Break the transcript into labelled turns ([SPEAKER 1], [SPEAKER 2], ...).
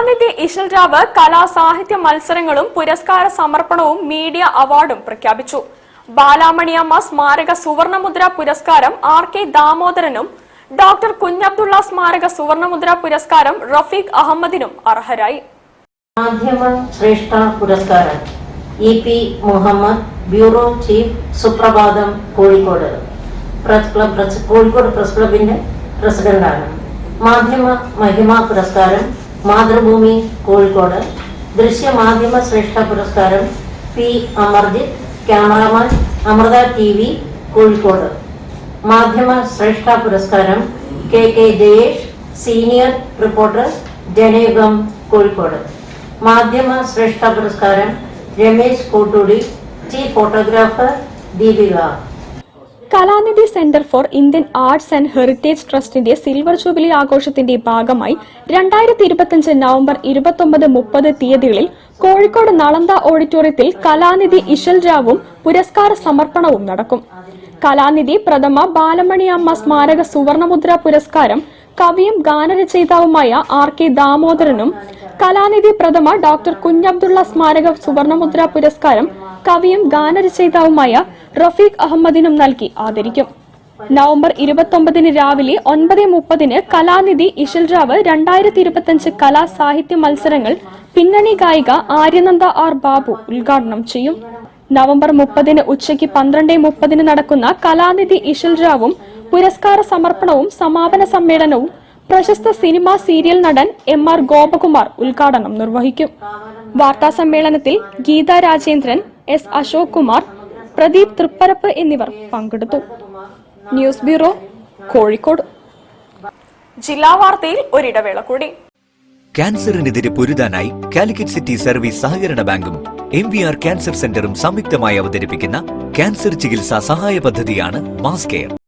[SPEAKER 1] കലാനിധി ഇശൽരാവ് കലാ സാഹിത്യ മത്സരങ്ങളും പുരസ്കാര സമർപ്പണവും മീഡിയ അവാർഡും പ്രഖ്യാപിച്ചു. ബാലാമണിയമ്മ സ്മാരക സുവർണമുദ്ര പുരസ്കാരം ആർ.കെ. ദാമോദരനും ഡോക്ടർ കുഞ്ഞബ്ദുള്ള സ്മാരക സുവർണമുദ്ര പുരസ്കാരം റഫീഖ് അഹമ്മദിനും അർഹരായി.
[SPEAKER 2] മാധ്യമ ശ്രേഷ്ഠ പുരസ്കാരം ഇ.പി. മുഹമ്മദ്, ബ്യൂറോ ചീഫ്, സുപ്രഭാതം, കോഴിക്കോട്. കോഴിക്കോട് പ്രസ് ക്ലബിന്റെ പ്രസിഡന്റാണ്. മാധ്യമ മഹിമ പുരസ്കാരം മാതൃഭൂമി, കോഴിക്കോട്. ദൃശ്യ മാധ്യമ ശ്രേഷ്ഠ പുരസ്കാരം P. Amarjith, cameraman, Amrita TV, Kozhikode. മാധ്യമ ശ്രേഷ്ഠ പുരസ്കാരം K. Jayesh, senior reporter, Janayugom, Kozhikode. മാധ്യമ ശ്രേഷ്ഠ പുരസ്കാരം Ramesh Kottoodi, chief photographer, Deepika.
[SPEAKER 1] Kalanidhi centre for Indian arts and heritage ട്രസ്റ്റിന്റെ സിൽവർ ജൂബിലി ആഘോഷത്തിന്റെ ഭാഗമായി 2025 നവംബർ 29-30 തീയതികളിൽ കോഴിക്കോട് നളന്ദ ഓഡിറ്റോറിയത്തിൽ കലാനിധി ഇശൽരാവും പുരസ്കാര സമർപ്പണവും നടക്കും. കലാനിധി പ്രഥമ ബാലമണിയമ്മ സ്മാരക സുവർണമുദ്ര പുരസ്കാരം കവിയും ഗാനരചയിതാവുമായ ആർ.കെ. ദാമോദരനും, കലാനിധി പ്രഥമ ഡോക്ടർ കുഞ്ഞബ്ദുള്ള സ്മാരക സുവർണമുദ്ര പുരസ്കാരം കവിയും ഗാനരചയിതാവുമായ റഫീഖ് അഹമ്മദിനും നൽകി ആദരിക്കും. നവംബർ 29 രാവിലെ 9:30 കലാനിധി ഇശൽരാവ് 2025 കലാ സാഹിത്യ മത്സരങ്ങൾ പിന്നണി ഗായിക ആര്യനന്ദ ആർ. ബാബു ഉദ്ഘാടനം ചെയ്യും. നവംബർ 30 ഉച്ചയ്ക്ക് 12:30 നടക്കുന്ന കലാനിധി ഇശൽരാവും പുരസ്കാര സമർപ്പണവും സമാപന സമ്മേളനവും പ്രശസ്ത സിനിമാ സീരിയൽ നടൻ M.R. ഗോപകുമാർ ഉദ്ഘാടനം നിർവഹിക്കും. വാർത്താ സമ്മേളനത്തിൽ ഗീത രാജേന്ദ്രൻ, S. അശോക് കുമാർ, പ്രദീപ് തൃപ്പരപ്പ് എന്നിവർ പങ്കെടുത്തു. News bureau, Kozhikode. ജില്ലാ വാർത്തയിൽ ഒരിടവേള കൂടി.
[SPEAKER 3] ക്യാൻസറിനെതിരെ പൊരുതാനായി കാലിക്കറ്റ് സിറ്റി സർവീസ് സഹകരണ ബാങ്കും MVR ക്യാൻസർ സെന്ററും സംയുക്തമായി അവതരിപ്പിക്കുന്ന ക്യാൻസർ ചികിത്സാ സഹായ പദ്ധതിയാണ് മാസ് കെയർ.